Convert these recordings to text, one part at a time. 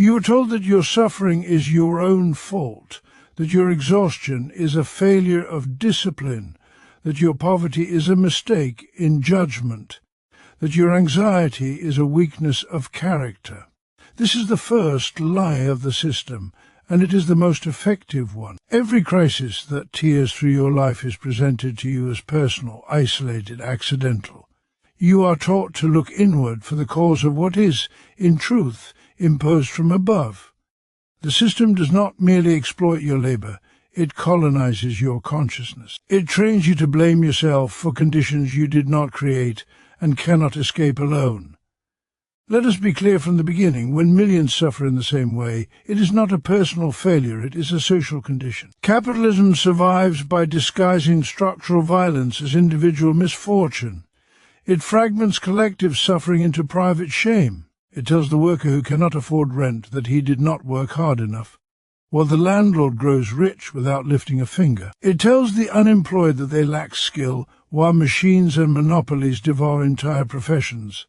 You are told that your suffering is your own fault, that your exhaustion is a failure of discipline, that your poverty is a mistake in judgment, that your anxiety is a weakness of character. This is the first lie of the system, and it is the most effective one. Every crisis that tears through your life is presented to you as personal, isolated, accidental. You are taught to look inward for the cause of what is, in truth, imposed from above. The system does not merely exploit your labor, it colonizes your consciousness. It trains you to blame yourself for conditions you did not create and cannot escape alone. Let us be clear from the beginning, when millions suffer in the same way, it is not a personal failure, it is a social condition. Capitalism survives by disguising structural violence as individual misfortune. It fragments collective suffering into private shame. It tells the worker who cannot afford rent that he did not work hard enough, while the landlord grows rich without lifting a finger. It tells the unemployed that they lack skill, while machines and monopolies devour entire professions.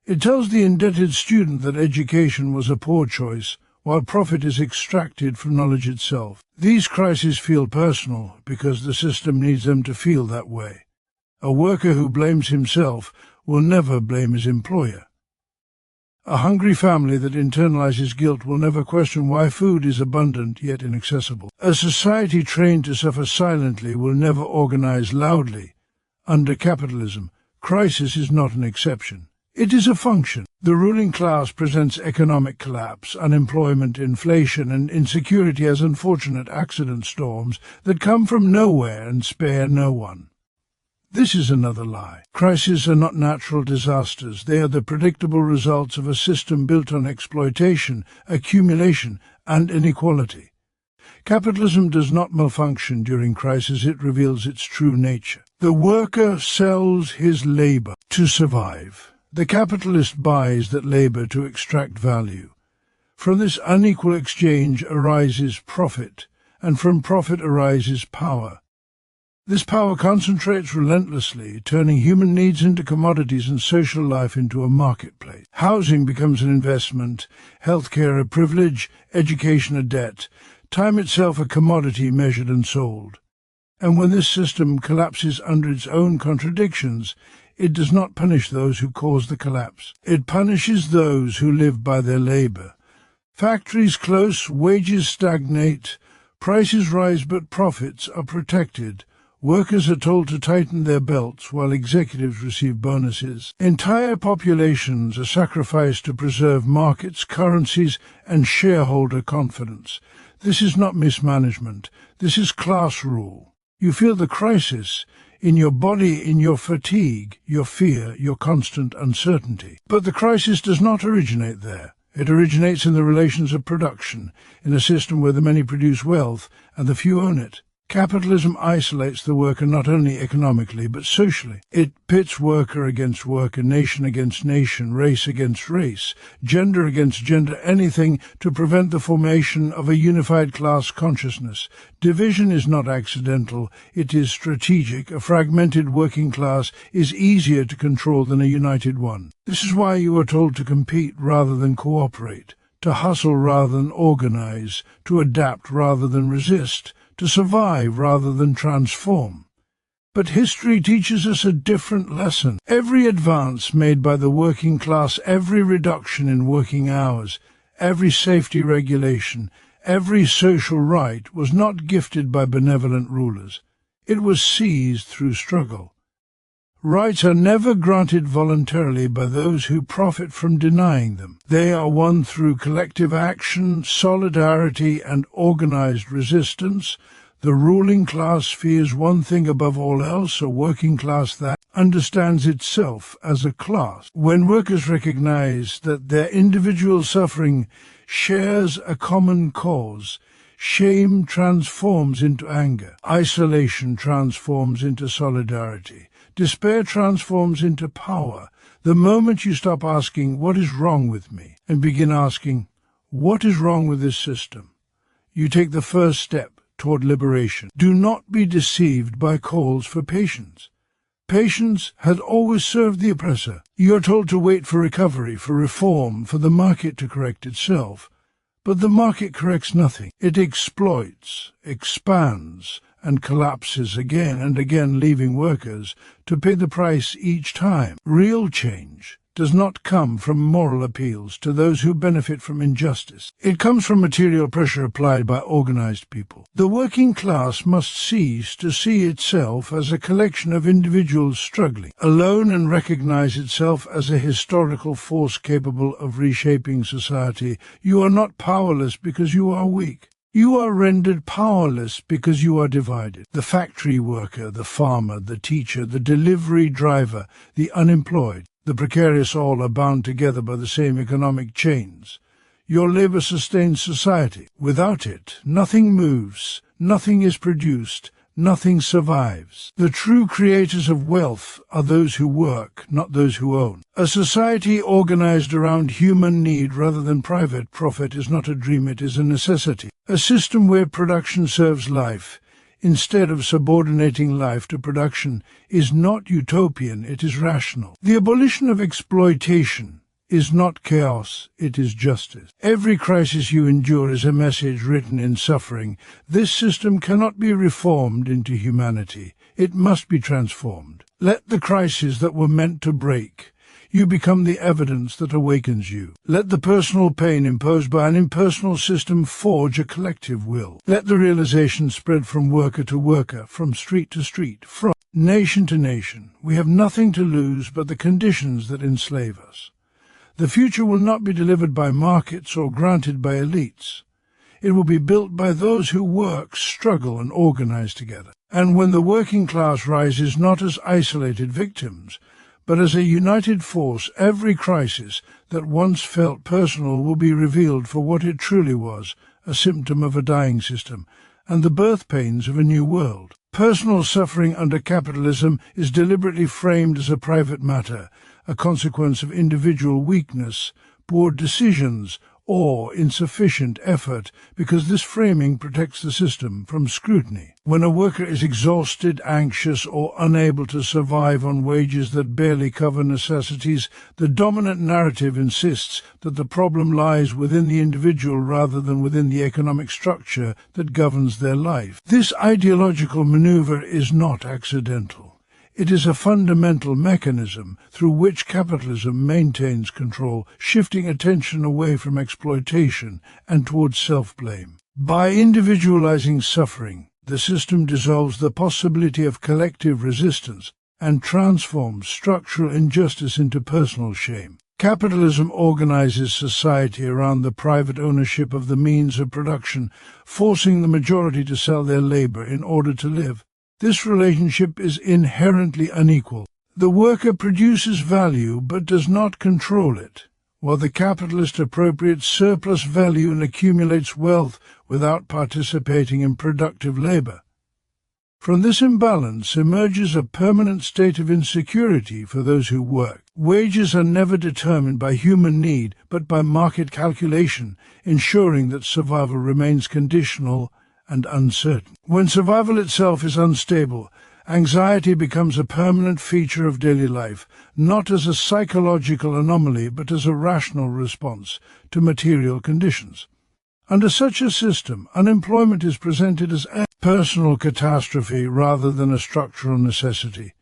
It tells the indebted student that education was a poor choice, while profit is extracted from knowledge itself. These crises feel personal because the system needs them to feel that way. A worker who blames himself will never blame his employer. A hungry family that internalizes guilt will never question why food is abundant yet inaccessible. A society trained to suffer silently will never organize loudly. Under capitalism, crisis is not an exception. It is a function. The ruling class presents economic collapse, unemployment, inflation, and insecurity as unfortunate accident storms that come from nowhere and spare no one. This is another lie. Crises are not natural disasters. They are the predictable results of a system built on exploitation, accumulation, and inequality. Capitalism does not malfunction during crisis. It reveals its true nature. The worker sells his labor to survive. The capitalist buys that labor to extract value. From this unequal exchange arises profit, and from profit arises power. This power concentrates relentlessly, turning human needs into commodities and social life into a marketplace. Housing becomes an investment, healthcare a privilege, education a debt, time itself a commodity measured and sold. And when this system collapses under its own contradictions, it does not punish those who cause the collapse. It punishes those who live by their labor. Factories close, wages stagnate, prices rise but profits are protected. Workers are told to tighten their belts while executives receive bonuses. Entire populations are sacrificed to preserve markets, currencies, and shareholder confidence. This is not mismanagement. This is class rule. You feel the crisis in your body, in your fatigue, your fear, your constant uncertainty. But the crisis does not originate there. It originates in the relations of production, in a system where the many produce wealth and the few own it. Capitalism isolates the worker not only economically but socially. It pits worker against worker, nation against nation, race against race, gender against gender, anything to prevent the formation of a unified class consciousness. Division is not accidental, it is strategic. A fragmented working class is easier to control than a united one. This is why you are told to compete rather than cooperate, to hustle rather than organize, to adapt rather than resist, to survive rather than transform. But history teaches us a different lesson. Every advance made by the working class, every reduction in working hours, every safety regulation, every social right was not gifted by benevolent rulers. It was seized through struggle. Rights are never granted voluntarily by those who profit from denying them. They are won through collective action, solidarity, and organized resistance. The ruling class fears one thing above all else, a working class that understands itself as a class. When workers recognize that their individual suffering shares a common cause, shame transforms into anger, isolation transforms into solidarity. Despair transforms into power. The moment you stop asking, what is wrong with me, and begin asking, what is wrong with this system, you take the first step toward liberation. Do not be deceived by calls for patience. Patience had always served the oppressor. You are told to wait for recovery, for reform, for the market to correct itself. But the market corrects nothing. It exploits, expands, and collapses again and again, leaving workers to pay the price each time. Real change does not come from moral appeals to those who benefit from injustice. It comes from material pressure applied by organized people. The working class must cease to see itself as a collection of individuals struggling alone and recognize itself as a historical force capable of reshaping society. You are not powerless because you are weak. You are rendered powerless because you are divided. The factory worker, the farmer, the teacher, the delivery driver, the unemployed, the precarious, all are bound together by the same economic chains. Your labor sustains society. Without it, nothing moves, nothing is produced, nothing survives. The true creators of wealth are those who work, not those who own. A society organized around human need rather than private profit is not a dream, it is a necessity. A system where production serves life, instead of subordinating life to production, is not utopian, it is rational. The abolition of exploitation is not chaos, it is justice. Every crisis you endure is a message written in suffering. This system cannot be reformed into humanity. It must be transformed. Let the crises that were meant to break you become the evidence that awakens you. Let the personal pain imposed by an impersonal system forge a collective will. Let the realization spread from worker to worker, from street to street, from nation to nation. We have nothing to lose but the conditions that enslave us. The future will not be delivered by markets or granted by elites. It will be built by those who work, struggle, and organize together. And when the working class rises not as isolated victims, but as a united force, every crisis that once felt personal will be revealed for what it truly was, a symptom of a dying system, and the birth pains of a new world. Personal suffering under capitalism is deliberately framed as a private matter, a consequence of individual weakness, poor decisions, or insufficient effort, because this framing protects the system from scrutiny. When a worker is exhausted, anxious, or unable to survive on wages that barely cover necessities, the dominant narrative insists that the problem lies within the individual rather than within the economic structure that governs their life. This ideological maneuver is not accidental. It is a fundamental mechanism through which capitalism maintains control, shifting attention away from exploitation and towards self-blame. By individualizing suffering, the system dissolves the possibility of collective resistance and transforms structural injustice into personal shame. Capitalism organizes society around the private ownership of the means of production, forcing the majority to sell their labor in order to live. This relationship is inherently unequal. The worker produces value but does not control it, while the capitalist appropriates surplus value and accumulates wealth without participating in productive labor. From this imbalance emerges a permanent state of insecurity for those who work. Wages are never determined by human need but by market calculation, ensuring that survival remains conditional and uncertain. When survival itself is unstable, anxiety becomes a permanent feature of daily life, not as a psychological anomaly but as a rational response to material conditions. Under such a system, unemployment is presented as a personal catastrophe rather than a structural necessity.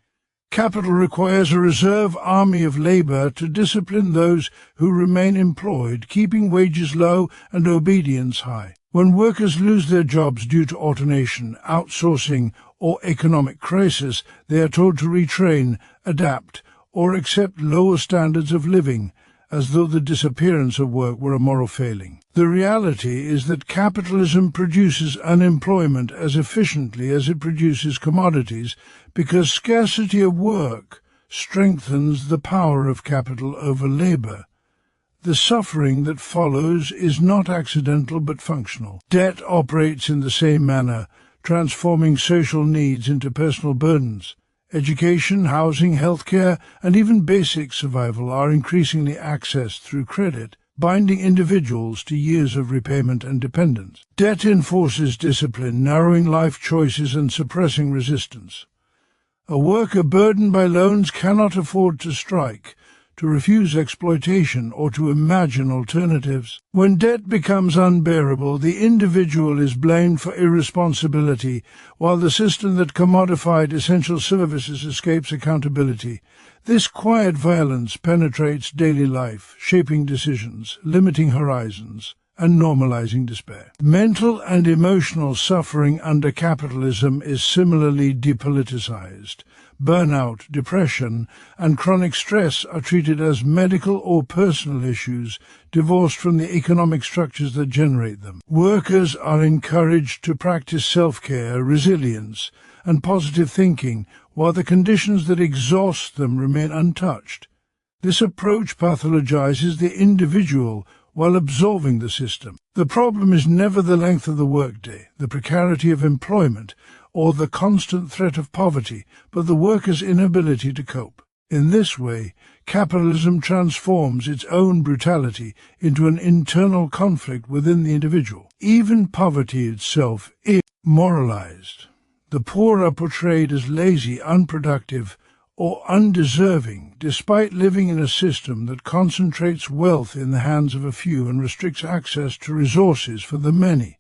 Capital requires a reserve army of labor to discipline those who remain employed, keeping wages low and obedience high. When workers lose their jobs due to automation, outsourcing, or economic crisis, they are told to retrain, adapt, or accept lower standards of living, as though the disappearance of work were a moral failing. The reality is that capitalism produces unemployment as efficiently as it produces commodities, because scarcity of work strengthens the power of capital over labor. The suffering that follows is not accidental but functional. Debt operates in the same manner, transforming social needs into personal burdens. Education, housing, healthcare, and even basic survival are increasingly accessed through credit, binding individuals to years of repayment and dependence. Debt enforces discipline, narrowing life choices and suppressing resistance. A worker burdened by loans cannot afford to strike, to refuse exploitation, or to imagine alternatives. When debt becomes unbearable, the individual is blamed for irresponsibility, while the system that commodified essential services escapes accountability. This quiet violence penetrates daily life, shaping decisions, limiting horizons, and normalizing despair. Mental and emotional suffering under capitalism is similarly depoliticized. Burnout, depression, and chronic stress are treated as medical or personal issues, divorced from the economic structures that generate them. Workers are encouraged to practice self-care, resilience, and positive thinking, while the conditions that exhaust them remain untouched. This approach pathologizes the individual while absolving the system. The problem is never the length of the workday, the precarity of employment, or the constant threat of poverty, but the worker's inability to cope. In this way, capitalism transforms its own brutality into an internal conflict within the individual. Even poverty itself is moralized. The poor are portrayed as lazy, unproductive, or undeserving, despite living in a system that concentrates wealth in the hands of a few and restricts access to resources for the many.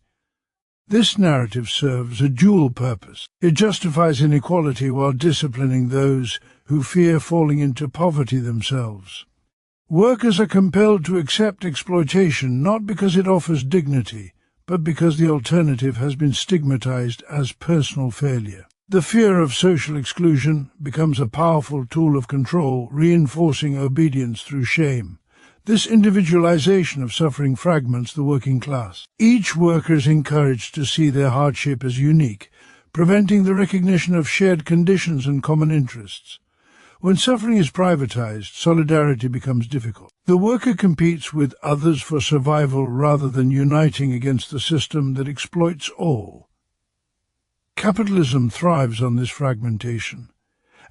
This narrative serves a dual purpose. It justifies inequality while disciplining those who fear falling into poverty themselves. Workers are compelled to accept exploitation not because it offers dignity, but because the alternative has been stigmatized as personal failure. The fear of social exclusion becomes a powerful tool of control, reinforcing obedience through shame. This individualization of suffering fragments the working class. Each worker is encouraged to see their hardship as unique, preventing the recognition of shared conditions and common interests. When suffering is privatized, solidarity becomes difficult. The worker competes with others for survival rather than uniting against the system that exploits all. Capitalism thrives on this fragmentation,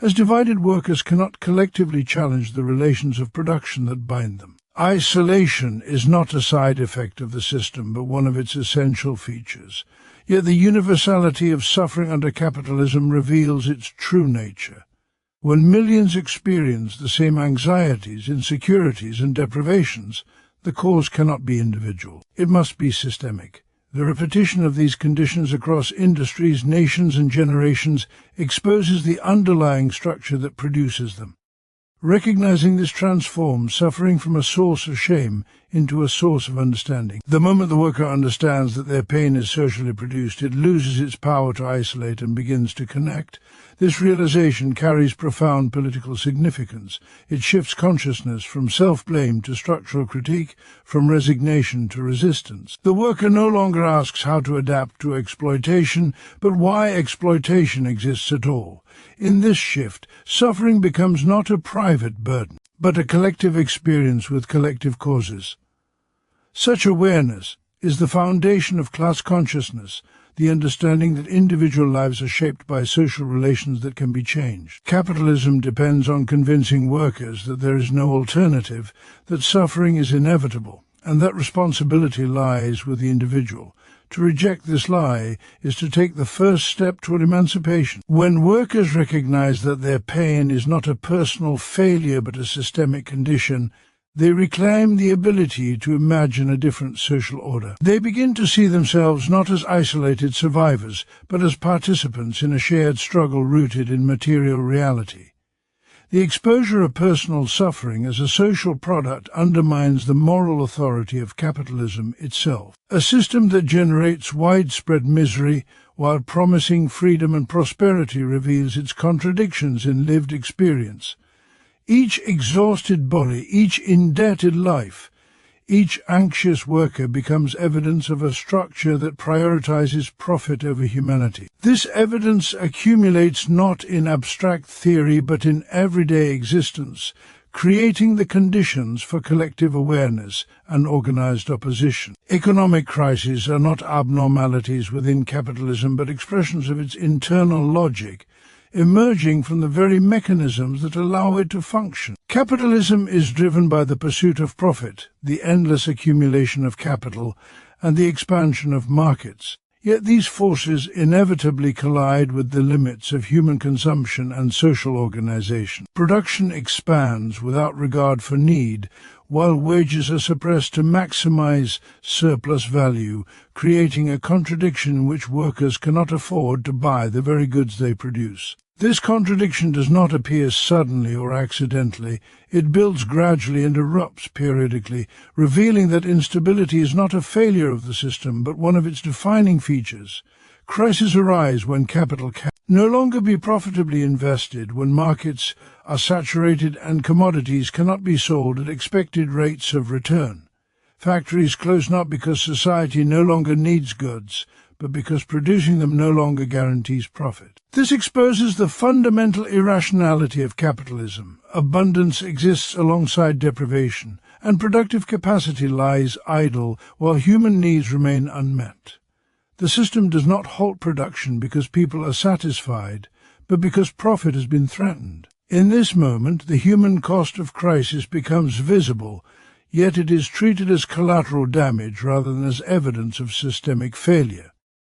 as divided workers cannot collectively challenge the relations of production that bind them. Isolation is not a side effect of the system, but one of its essential features. Yet the universality of suffering under capitalism reveals its true nature. When millions experience the same anxieties, insecurities, and deprivations, the cause cannot be individual. It must be systemic. The repetition of these conditions across industries, nations, and generations exposes the underlying structure that produces them. Recognizing this transforms suffering from a source of shame into a source of understanding. The moment the worker understands that their pain is socially produced, it loses its power to isolate and begins to connect. This realization carries profound political significance. It shifts consciousness from self-blame to structural critique, from resignation to resistance. The worker no longer asks how to adapt to exploitation, but why exploitation exists at all. In this shift, suffering becomes not a private burden, but a collective experience with collective causes. Such awareness is the foundation of class consciousness, the understanding that individual lives are shaped by social relations that can be changed. Capitalism depends on convincing workers that there is no alternative, that suffering is inevitable, and that responsibility lies with the individual. To reject this lie is to take the first step toward emancipation. When workers recognize that their pain is not a personal failure but a systemic condition, they reclaim the ability to imagine a different social order. They begin to see themselves not as isolated survivors, but as participants in a shared struggle rooted in material reality. The exposure of personal suffering as a social product undermines the moral authority of capitalism itself, a system that generates widespread misery while promising freedom and prosperity reveals its contradictions in lived experience. Each exhausted body, each indebted life, each anxious worker becomes evidence of a structure that prioritizes profit over humanity. This evidence accumulates not in abstract theory but in everyday existence, creating the conditions for collective awareness and organized opposition. Economic crises are not abnormalities within capitalism but expressions of its internal logic, emerging from the very mechanisms that allow it to function. Capitalism is driven by the pursuit of profit, the endless accumulation of capital, and the expansion of markets. Yet these forces inevitably collide with the limits of human consumption and social organization. Production expands without regard for need, while wages are suppressed to maximize surplus value, creating a contradiction in which workers cannot afford to buy the very goods they produce. This contradiction does not appear suddenly or accidentally. It builds gradually and erupts periodically, revealing that instability is not a failure of the system, but one of its defining features. Crises arise when capital can no longer be profitably invested, when markets are saturated and commodities cannot be sold at expected rates of return. Factories close not because society no longer needs goods, but because producing them no longer guarantees profit. This exposes the fundamental irrationality of capitalism. Abundance exists alongside deprivation, and productive capacity lies idle while human needs remain unmet. The system does not halt production because people are satisfied, but because profit has been threatened. In this moment, the human cost of crisis becomes visible, yet it is treated as collateral damage rather than as evidence of systemic failure.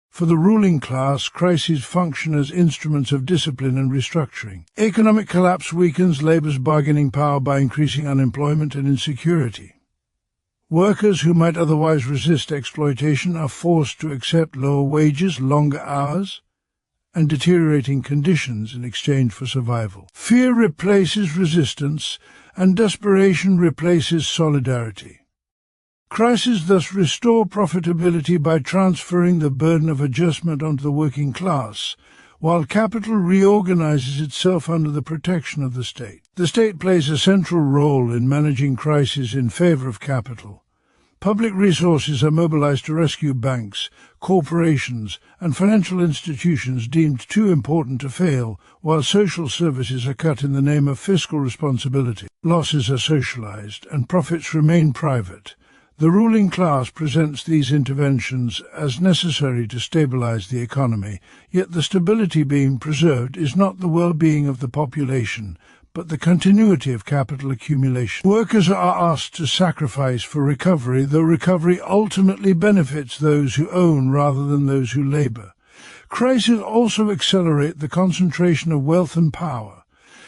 For the ruling class, crises function as instruments of discipline and restructuring. Economic collapse weakens labor's bargaining power by increasing unemployment and insecurity. Workers who might otherwise resist exploitation are forced to accept lower wages, longer hours, and deteriorating conditions in exchange for survival. Fear replaces resistance, and desperation replaces solidarity. Crises thus restore profitability by transferring the burden of adjustment onto the working class, while capital reorganizes itself under the protection of the state. The state plays a central role in managing crises in favor of capital. Public resources are mobilized to rescue banks, corporations, and financial institutions deemed too important to fail, while social services are cut in the name of fiscal responsibility. Losses are socialized, and profits remain private. The ruling class presents these interventions as necessary to stabilize the economy, yet the stability being preserved is not the well-being of the population, but the continuity of capital accumulation. Workers are asked to sacrifice for recovery, though recovery ultimately benefits those who own rather than those who labor. Crises also accelerate the concentration of wealth and power.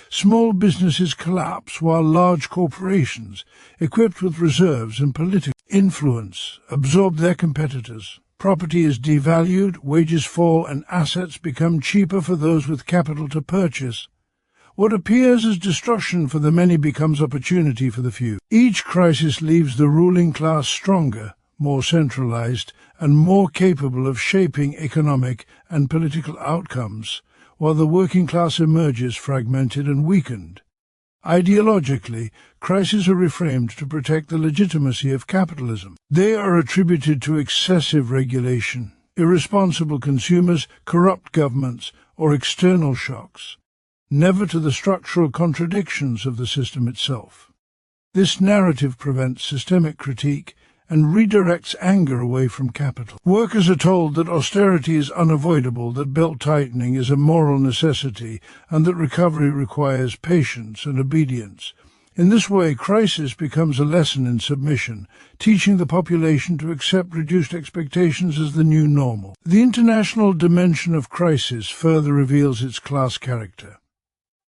Small businesses collapse while large corporations, equipped with reserves and political influence, absorb their competitors. Property is devalued, wages fall, and assets become cheaper for those with capital to purchase. What appears as destruction for the many becomes opportunity for the few. Each crisis leaves the ruling class stronger, more centralized, and more capable of shaping economic and political outcomes, while the working class emerges fragmented and weakened. Ideologically, crises are reframed to protect the legitimacy of capitalism. They are attributed to excessive regulation, irresponsible consumers, corrupt governments, or external shocks, never to the structural contradictions of the system itself. This narrative prevents systemic critique and redirects anger away from capital. Workers are told that austerity is unavoidable, that belt-tightening is a moral necessity, and that recovery requires patience and obedience. In this way, crisis becomes a lesson in submission, teaching the population to accept reduced expectations as the new normal. The international dimension of crisis further reveals its class character.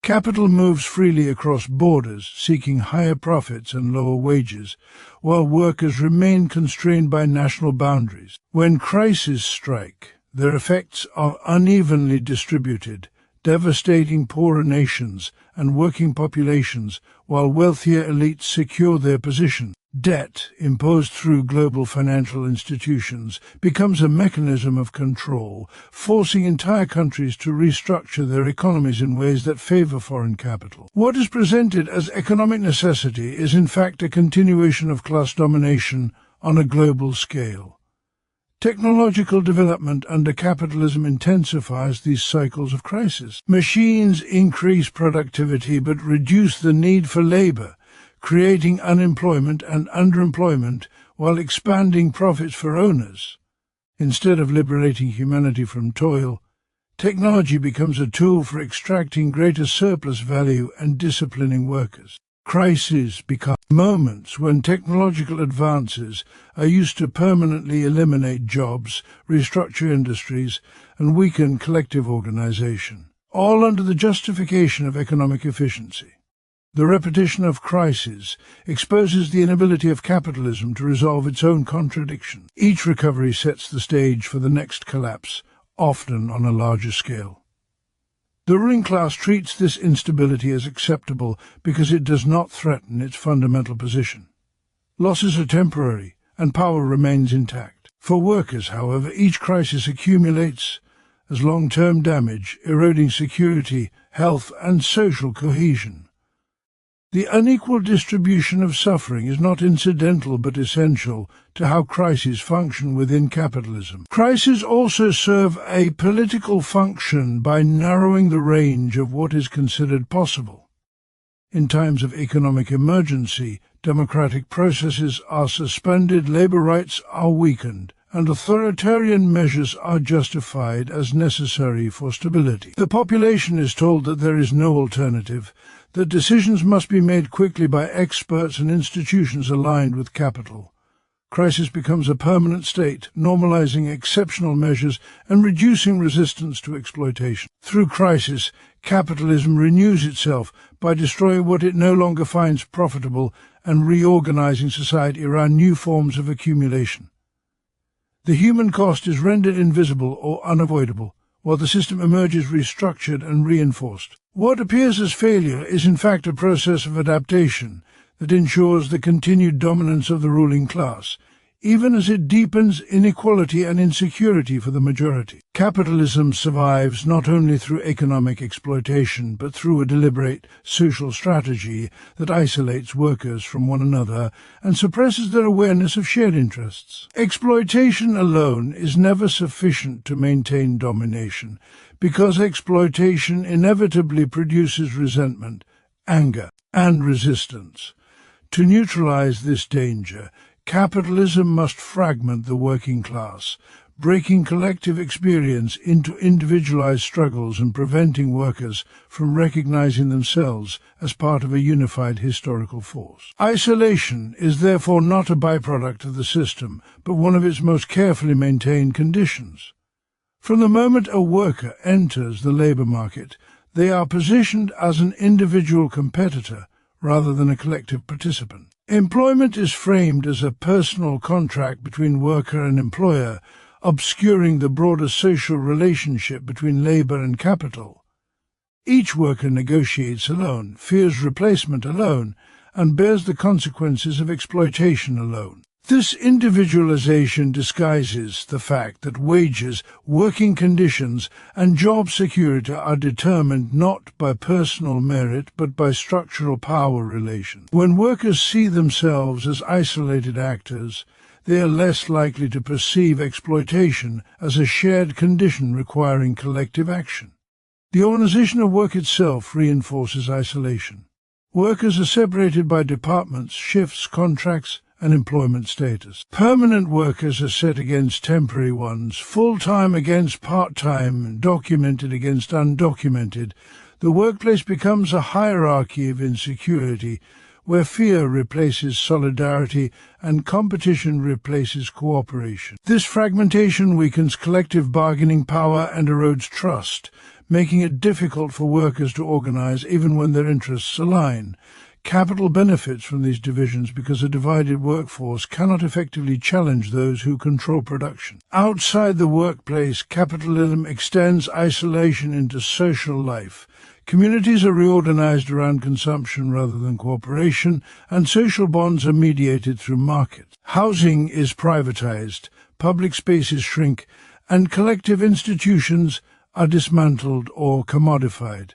Capital moves freely across borders, seeking higher profits and lower wages, while workers remain constrained by national boundaries. When crises strike, their effects are unevenly distributed, devastating poorer nations and working populations, while wealthier elites secure their position. Debt, imposed through global financial institutions, becomes a mechanism of control, forcing entire countries to restructure their economies in ways that favor foreign capital. What is presented as economic necessity is in fact a continuation of class domination on a global scale. Technological development under capitalism intensifies these cycles of crisis. Machines increase productivity but reduce the need for labor, creating unemployment and underemployment while expanding profits for owners. Instead of liberating humanity from toil, technology becomes a tool for extracting greater surplus value and disciplining workers. Crises become moments when technological advances are used to permanently eliminate jobs, restructure industries, and weaken collective organization, all under the justification of economic efficiency. The repetition of crises exposes the inability of capitalism to resolve its own contradictions. Each recovery sets the stage for the next collapse, often on a larger scale. The ruling class treats this instability as acceptable because it does not threaten its fundamental position. Losses are temporary, and power remains intact. For workers, however, each crisis accumulates as long-term damage, eroding security, health, and social cohesion. The unequal distribution of suffering is not incidental but essential to how crises function within capitalism. Crises also serve a political function by narrowing the range of what is considered possible. In times of economic emergency, democratic processes are suspended, labor rights are weakened, and authoritarian measures are justified as necessary for stability. The population is told that there is no alternative, that decisions must be made quickly by experts and institutions aligned with capital. Crisis becomes a permanent state, normalizing exceptional measures and reducing resistance to exploitation. Through crisis, capitalism renews itself by destroying what it no longer finds profitable and reorganizing society around new forms of accumulation. The human cost is rendered invisible or unavoidable, while the system emerges restructured and reinforced. What appears as failure is in fact a process of adaptation that ensures the continued dominance of the ruling class, even as it deepens inequality and insecurity for the majority. Capitalism survives not only through economic exploitation, but through a deliberate social strategy that isolates workers from one another and suppresses their awareness of shared interests. Exploitation alone is never sufficient to maintain domination, because exploitation inevitably produces resentment, anger, and resistance. To neutralize this danger, capitalism must fragment the working class, breaking collective experience into individualized struggles and preventing workers from recognizing themselves as part of a unified historical force. Isolation is therefore not a byproduct of the system, but one of its most carefully maintained conditions. From the moment a worker enters the labor market, they are positioned as an individual competitor rather than a collective participant. Employment is framed as a personal contract between worker and employer, obscuring the broader social relationship between labor and capital. Each worker negotiates alone, fears replacement alone, and bears the consequences of exploitation alone. This individualization disguises the fact that wages, working conditions, and job security are determined not by personal merit but by structural power relations. When workers see themselves as isolated actors, they are less likely to perceive exploitation as a shared condition requiring collective action. The organization of work itself reinforces isolation. Workers are separated by departments, shifts, contracts, and employment status. Permanent workers are set against temporary ones, full-time against part-time, documented against undocumented. The workplace becomes a hierarchy of insecurity, where fear replaces solidarity and competition replaces cooperation. This fragmentation weakens collective bargaining power and erodes trust, making it difficult for workers to organize even when their interests align. Capital benefits from these divisions because a divided workforce cannot effectively challenge those who control production. Outside the workplace, capitalism extends isolation into social life. Communities are reorganized around consumption rather than cooperation, and social bonds are mediated through markets. Housing is privatized, public spaces shrink, and collective institutions are dismantled or commodified.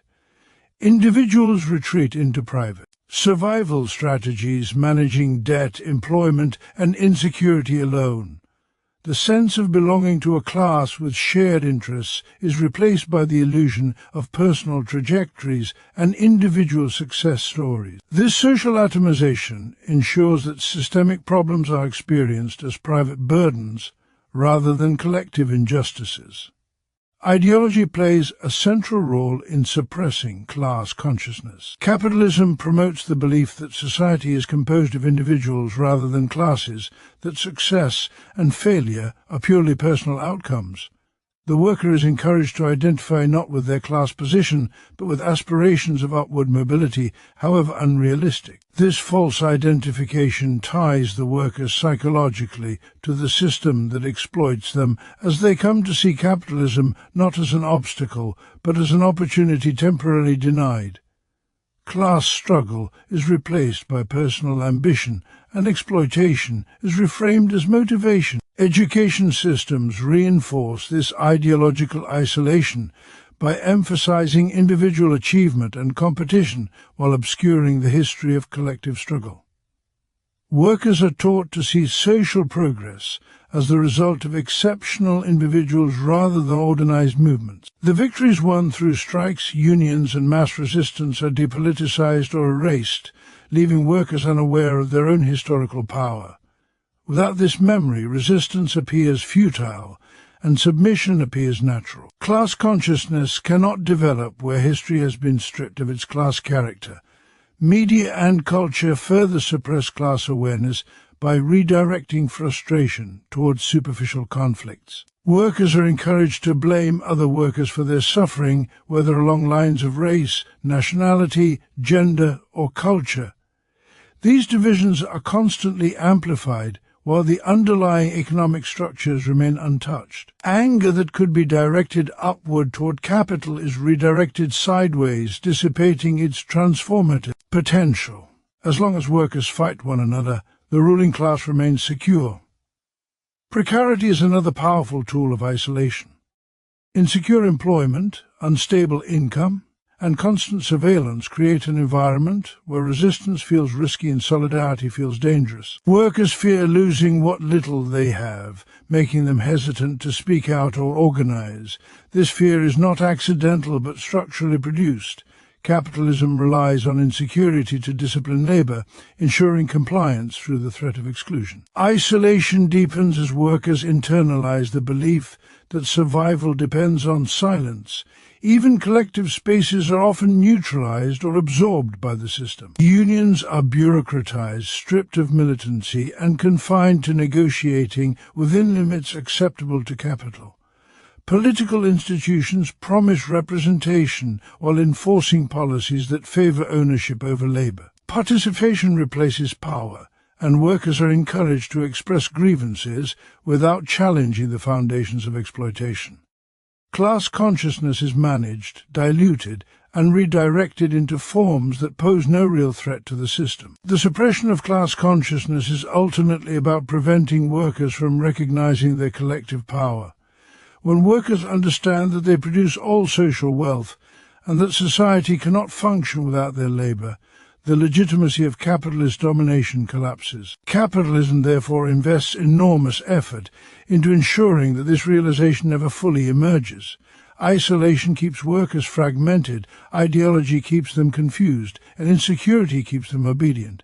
Individuals retreat into private. Survival strategies managing debt, employment, and insecurity alone. The sense of belonging to a class with shared interests is replaced by the illusion of personal trajectories and individual success stories. This social atomization ensures that systemic problems are experienced as private burdens rather than collective injustices. Ideology plays a central role in suppressing class consciousness. Capitalism promotes the belief that society is composed of individuals rather than classes, that success and failure are purely personal outcomes. The worker is encouraged to identify not with their class position, but with aspirations of upward mobility, however unrealistic. This false identification ties the workers psychologically to the system that exploits them, as they come to see capitalism not as an obstacle, but as an opportunity temporarily denied. Class struggle is replaced by personal ambition, and exploitation is reframed as motivation. Education systems reinforce this ideological isolation by emphasizing individual achievement and competition while obscuring the history of collective struggle. Workers are taught to see social progress as the result of exceptional individuals rather than organized movements. The victories won through strikes, unions, and mass resistance are depoliticized or erased, leaving workers unaware of their own historical power. Without this memory, resistance appears futile, and submission appears natural. Class consciousness cannot develop where history has been stripped of its class character. Media and culture further suppress class awareness by redirecting frustration towards superficial conflicts. Workers are encouraged to blame other workers for their suffering, whether along lines of race, nationality, gender, or culture. These divisions are constantly amplified, while the underlying economic structures remain untouched. Anger that could be directed upward toward capital is redirected sideways, dissipating its transformative potential. As long as workers fight one another, the ruling class remains secure. Precarity is another powerful tool of isolation. Insecure employment, unstable income, and constant surveillance create an environment where resistance feels risky and solidarity feels dangerous. Workers fear losing what little they have, making them hesitant to speak out or organize. This fear is not accidental but structurally produced. Capitalism relies on insecurity to discipline labor, ensuring compliance through the threat of exclusion. Isolation deepens as workers internalize the belief that survival depends on silence. Even collective spaces are often neutralized or absorbed by the system. Unions are bureaucratized, stripped of militancy, and confined to negotiating within limits acceptable to capital. Political institutions promise representation while enforcing policies that favor ownership over labor. Participation replaces power, and workers are encouraged to express grievances without challenging the foundations of exploitation. Class consciousness is managed, diluted, and redirected into forms that pose no real threat to the system. The suppression of class consciousness is ultimately about preventing workers from recognizing their collective power. When workers understand that they produce all social wealth and that society cannot function without their labor, the legitimacy of capitalist domination collapses. Capitalism, therefore, invests enormous effort into ensuring that this realization never fully emerges. Isolation keeps workers fragmented, ideology keeps them confused, and insecurity keeps them obedient.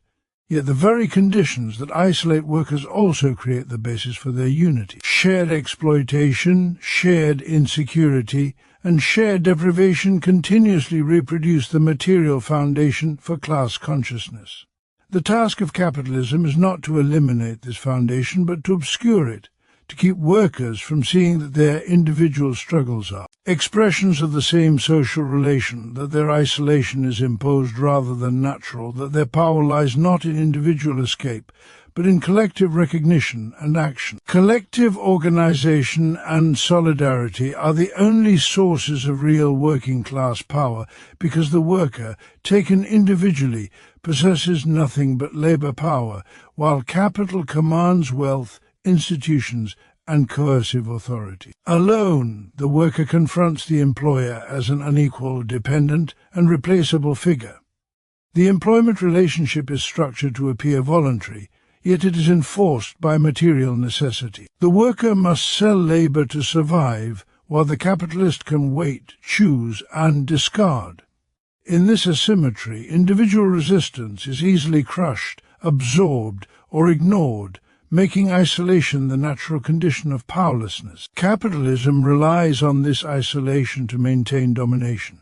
Yet the very conditions that isolate workers also create the basis for their unity. Shared exploitation, shared insecurity, and shared deprivation continuously reproduce the material foundation for class consciousness. The task of capitalism is not to eliminate this foundation, but to obscure it, to keep workers from seeing that their individual struggles are expressions of the same social relation, that their isolation is imposed rather than natural, that their power lies not in individual escape, but in collective recognition and action. Collective organization and solidarity are the only sources of real working-class power, because the worker, taken individually, possesses nothing but labor power, while capital commands wealth, institutions, and coercive authority. Alone, the worker confronts the employer as an unequal, dependent, and replaceable figure. The employment relationship is structured to appear voluntary, yet it is enforced by material necessity. The worker must sell labor to survive, while the capitalist can wait, choose, and discard. In this asymmetry, individual resistance is easily crushed, absorbed, or ignored, making isolation the natural condition of powerlessness. Capitalism relies on this isolation to maintain domination.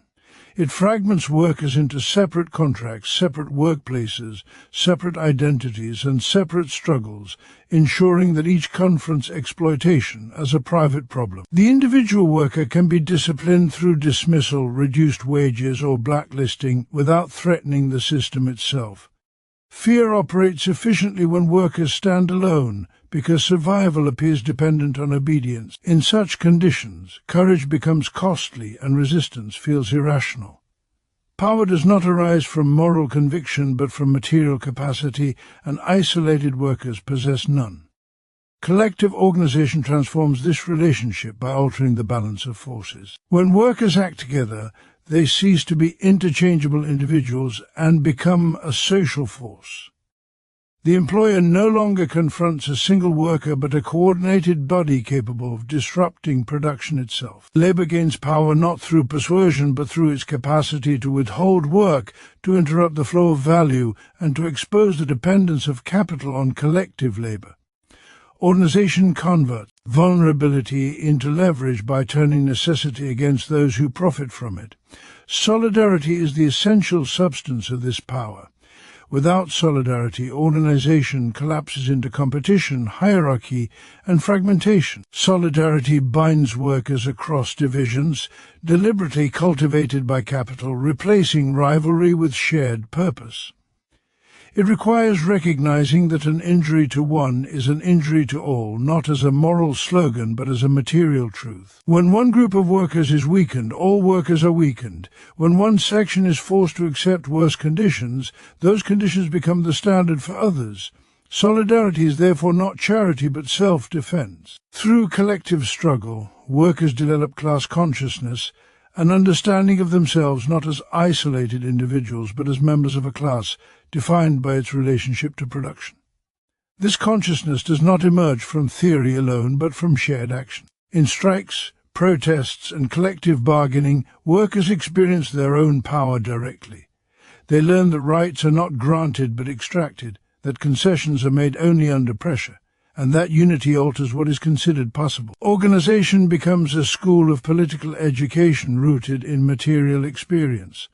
It fragments workers into separate contracts, separate workplaces, separate identities, and separate struggles, ensuring that each confronts exploitation as a private problem. The individual worker can be disciplined through dismissal, reduced wages, or blacklisting without threatening the system itself. Fear operates efficiently when workers stand alone, because survival appears dependent on obedience. In such conditions, courage becomes costly and resistance feels irrational. Power does not arise from moral conviction but from material capacity, and isolated workers possess none. Collective organization transforms this relationship by altering the balance of forces. When workers act together, they cease to be interchangeable individuals and become a social force. The employer no longer confronts a single worker but a coordinated body capable of disrupting production itself. Labor gains power not through persuasion but through its capacity to withhold work, to interrupt the flow of value, and to expose the dependence of capital on collective labor. Organization converts vulnerability into leverage by turning necessity against those who profit from it. Solidarity is the essential substance of this power. Without solidarity, organization collapses into competition, hierarchy, and fragmentation. Solidarity binds workers across divisions, deliberately cultivated by capital, replacing rivalry with shared purpose. It requires recognizing that an injury to one is an injury to all, not as a moral slogan but as a material truth. When one group of workers is weakened, all workers are weakened. When one section is forced to accept worse conditions, those conditions become the standard for others. Solidarity is therefore not charity but self-defense. Through collective struggle, workers develop class consciousness, an understanding of themselves not as isolated individuals but as members of a class, defined by its relationship to production. This consciousness does not emerge from theory alone, but from shared action. In strikes, protests, and collective bargaining, workers experience their own power directly. They learn that rights are not granted but extracted, that concessions are made only under pressure, and that unity alters what is considered possible. Organization becomes a school of political education rooted in material experience.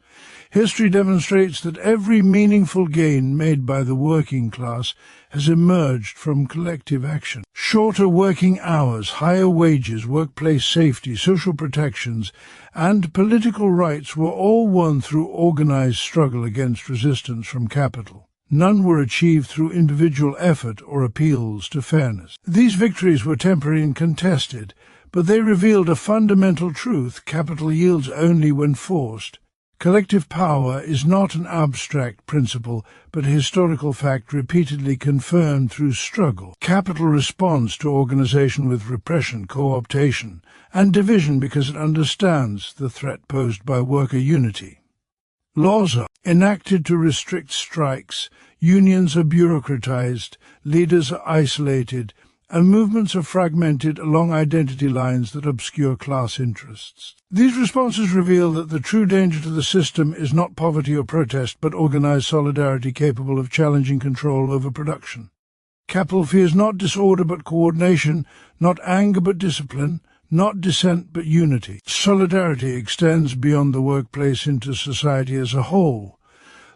History demonstrates that every meaningful gain made by the working class has emerged from collective action. Shorter working hours, higher wages, workplace safety, social protections, and political rights were all won through organized struggle against resistance from capital. None were achieved through individual effort or appeals to fairness. These victories were temporary and contested, but they revealed a fundamental truth: capital yields only when forced. Collective power is not an abstract principle, but a historical fact repeatedly confirmed through struggle. Capital responds to organization with repression, co-optation, and division because it understands the threat posed by worker unity. Laws are enacted to restrict strikes, unions are bureaucratized, leaders are isolated, and movements are fragmented along identity lines that obscure class interests. These responses reveal that the true danger to the system is not poverty or protest, but organized solidarity capable of challenging control over production. Capital fears not disorder but coordination, not anger but discipline, not dissent but unity. Solidarity extends beyond the workplace into society as a whole.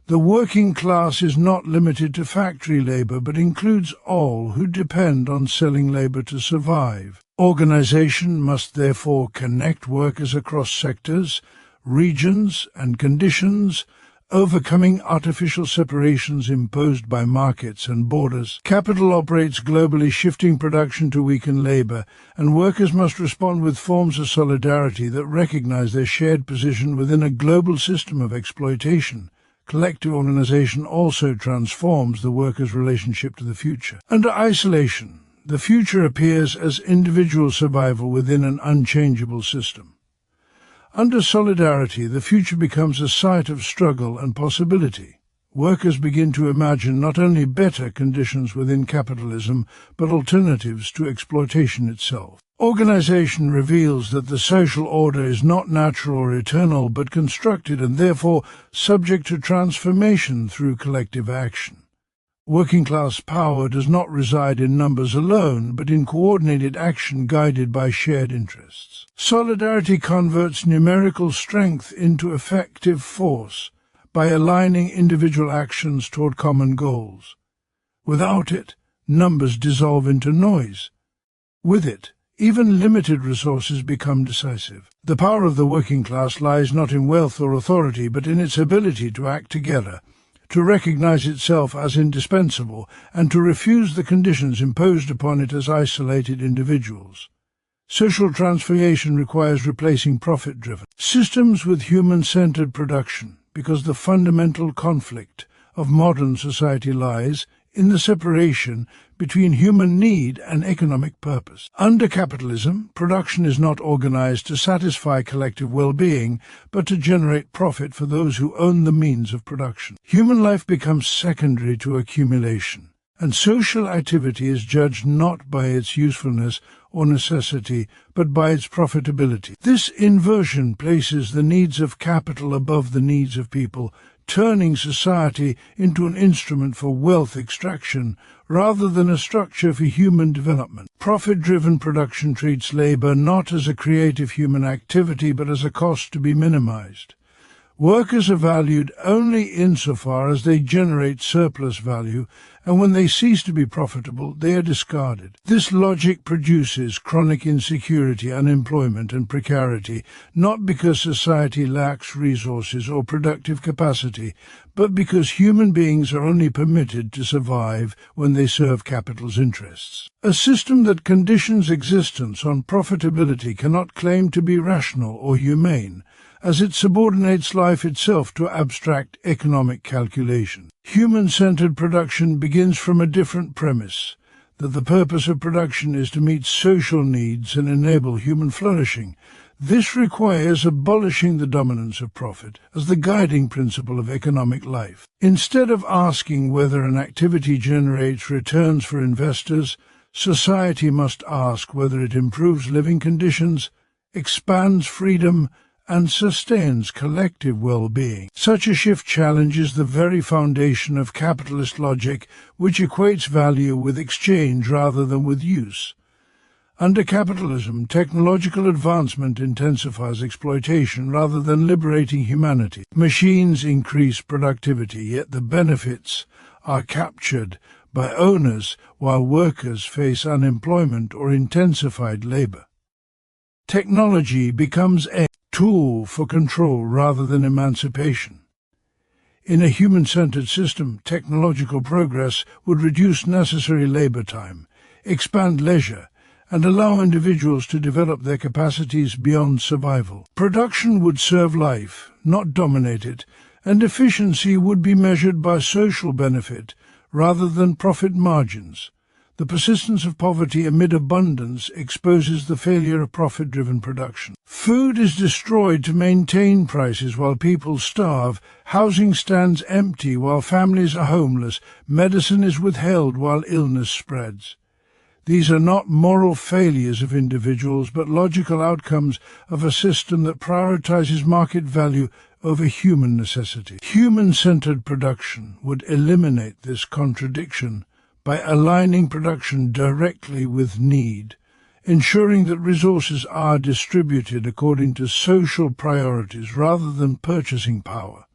The working class is not limited to factory labor, but includes all who depend on selling labor to survive. Organization must therefore connect workers across sectors, regions, and conditions, overcoming artificial separations imposed by markets and borders. Capital operates globally, shifting production to weaken labor, and workers must respond with forms of solidarity that recognize their shared position within a global system of exploitation. Collective organization also transforms the worker's relationship to the future. Under isolation, the future appears as individual survival within an unchangeable system. Under solidarity, the future becomes a site of struggle and possibility. Workers begin to imagine not only better conditions within capitalism, but alternatives to exploitation itself. Organization reveals that the social order is not natural or eternal, but constructed and therefore subject to transformation through collective action. Working-class power does not reside in numbers alone, but in coordinated action guided by shared interests. Solidarity converts numerical strength into effective force by aligning individual actions toward common goals. Without it, numbers dissolve into noise. With it, even limited resources become decisive. The power of the working class lies not in wealth or authority, but in its ability to act together, to recognize itself as indispensable, and to refuse the conditions imposed upon it as isolated individuals. Social transformation requires replacing profit-driven systems with human-centered production, because the fundamental conflict of modern society lies in the separation between human need and economic purpose. Under capitalism, production is not organized to satisfy collective well-being, but to generate profit for those who own the means of production. Human life becomes secondary to accumulation, and social activity is judged not by its usefulness or necessity, but by its profitability. This inversion places the needs of capital above the needs of people, turning society into an instrument for wealth extraction rather than a structure for human development. Profit-driven production treats labor not as a creative human activity but as a cost to be minimized. Workers are valued only insofar as they generate surplus value, and when they cease to be profitable, they are discarded. This logic produces chronic insecurity, unemployment, and precarity, not because society lacks resources or productive capacity, but because human beings are only permitted to survive when they serve capital's interests. A system that conditions existence on profitability cannot claim to be rational or humane, as it subordinates life itself to abstract economic calculation. Human-centered production begins from a different premise, that the purpose of production is to meet social needs and enable human flourishing. This requires abolishing the dominance of profit as the guiding principle of economic life. Instead of asking whether an activity generates returns for investors, society must ask whether it improves living conditions, expands freedom, and sustains collective well-being. Such a shift challenges the very foundation of capitalist logic, which equates value with exchange rather than with use. Under capitalism, technological advancement intensifies exploitation rather than liberating humanity. Machines increase productivity, yet the benefits are captured by owners while workers face unemployment or intensified labor. Technology becomes a tool for control rather than emancipation. In a human-centered system, technological progress would reduce necessary labor time, expand leisure, and allow individuals to develop their capacities beyond survival. Production would serve life, not dominate it, and efficiency would be measured by social benefit rather than profit margins. The persistence of poverty amid abundance exposes the failure of profit-driven production. Food is destroyed to maintain prices while people starve, housing stands empty while families are homeless, medicine is withheld while illness spreads. These are not moral failures of individuals, but logical outcomes of a system that prioritizes market value over human necessity. Human-centered production would eliminate this contradiction by aligning production directly with need, ensuring that resources are distributed according to social priorities rather than purchasing power.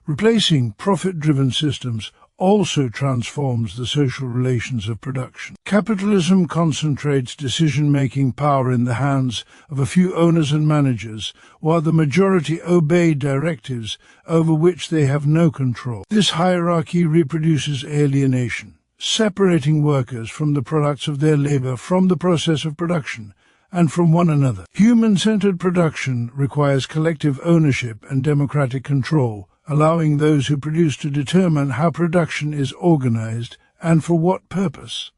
Replacing profit-driven systems also transforms the social relations of production. Capitalism concentrates decision-making power in the hands of a few owners and managers, while the majority obey directives over which they have no control. This hierarchy reproduces alienation, separating workers from the products of their labor, from the process of production, and from one another. Human-centered production requires collective ownership and democratic control, allowing those who produce to determine how production is organized and for what purpose.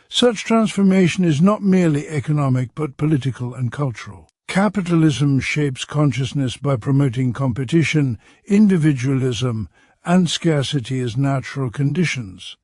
Such transformation is not merely economic but political and cultural. Capitalism shapes consciousness by promoting competition, individualism, and scarcity as natural conditions.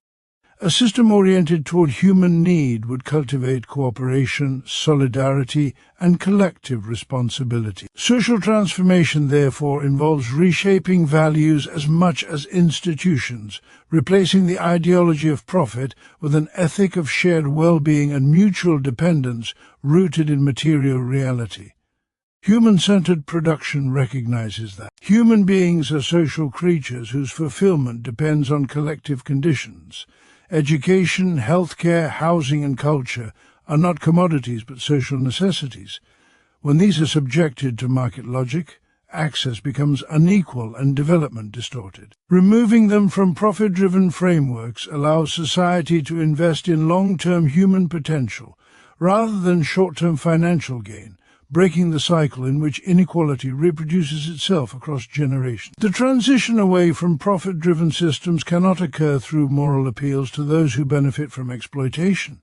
A system oriented toward human need would cultivate cooperation, solidarity, and collective responsibility. Social transformation, therefore, involves reshaping values as much as institutions, replacing the ideology of profit with an ethic of shared well-being and mutual dependence rooted in material reality. Human-centered production recognizes that. Human beings are social creatures whose fulfillment depends on collective conditions. Education, healthcare, housing and culture are not commodities but social necessities. When these are subjected to market logic, access becomes unequal and development distorted. Removing them from profit-driven frameworks allows society to invest in long-term human potential rather than short-term financial gain, breaking the cycle in which inequality reproduces itself across generations. The transition away from profit-driven systems cannot occur through moral appeals to those who benefit from exploitation.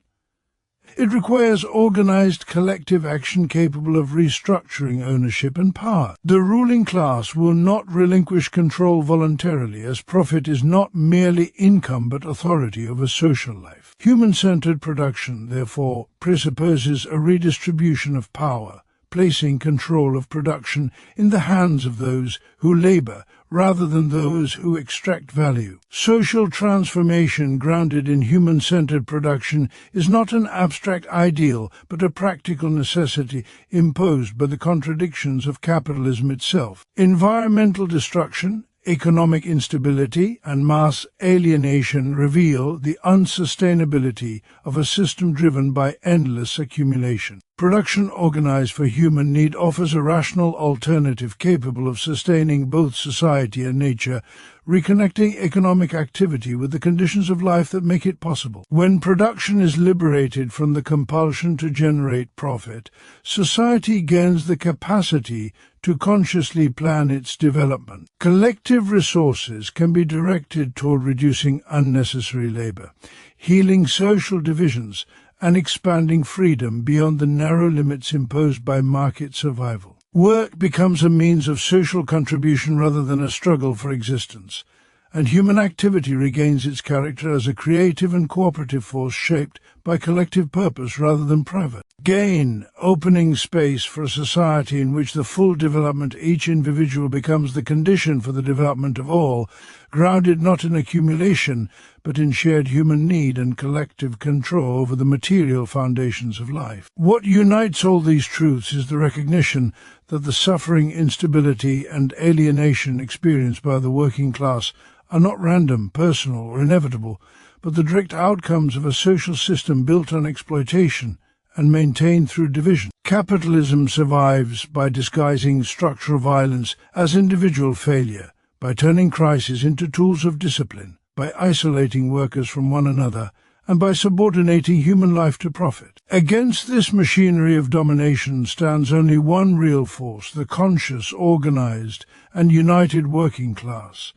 It requires organized collective action capable of restructuring ownership and power. The ruling class will not relinquish control voluntarily, as profit is not merely income but authority over social life. Human-centered production, therefore, presupposes a redistribution of power, placing control of production in the hands of those who labor rather than those who extract value. Social transformation grounded in human-centered production is not an abstract ideal but a practical necessity imposed by the contradictions of capitalism itself. Environmental destruction, economic instability, and mass alienation reveal the unsustainability of a system driven by endless accumulation. Production organized for human need offers a rational alternative capable of sustaining both society and nature, reconnecting economic activity with the conditions of life that make it possible. When production is liberated from the compulsion to generate profit, society gains the capacity to consciously plan its development. Collective resources can be directed toward reducing unnecessary labor, healing social divisions, and expanding freedom beyond the narrow limits imposed by market survival. Work becomes a means of social contribution rather than a struggle for existence, and human activity regains its character as a creative and cooperative force shaped by collective purpose rather than private gain, opening space for a society in which the full development of each individual becomes the condition for the development of all, grounded not in accumulation but in shared human need and collective control over the material foundations of life. What unites all these truths is the recognition that the suffering, instability, and alienation experienced by the working class are not random, personal, or inevitable, but the direct outcomes of a social system built on exploitation and maintained through division. Capitalism survives by disguising structural violence as individual failure, by turning crises into tools of discipline, by isolating workers from one another, and by subordinating human life to profit. Against this machinery of domination stands only one real force, the conscious, organized, and united working class.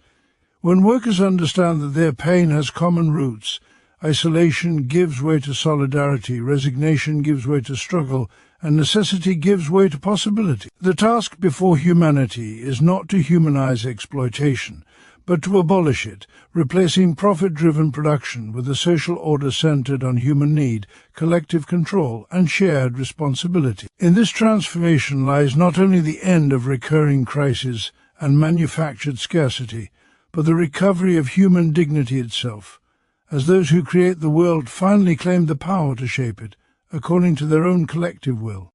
When workers understand that their pain has common roots, isolation gives way to solidarity, resignation gives way to struggle, and necessity gives way to possibility. The task before humanity is not to humanize exploitation, but to abolish it, replacing profit-driven production with a social order centered on human need, collective control, and shared responsibility. In this transformation lies not only the end of recurring crises and manufactured scarcity, but the recovery of human dignity itself, as those who create the world finally claim the power to shape it, according to their own collective will.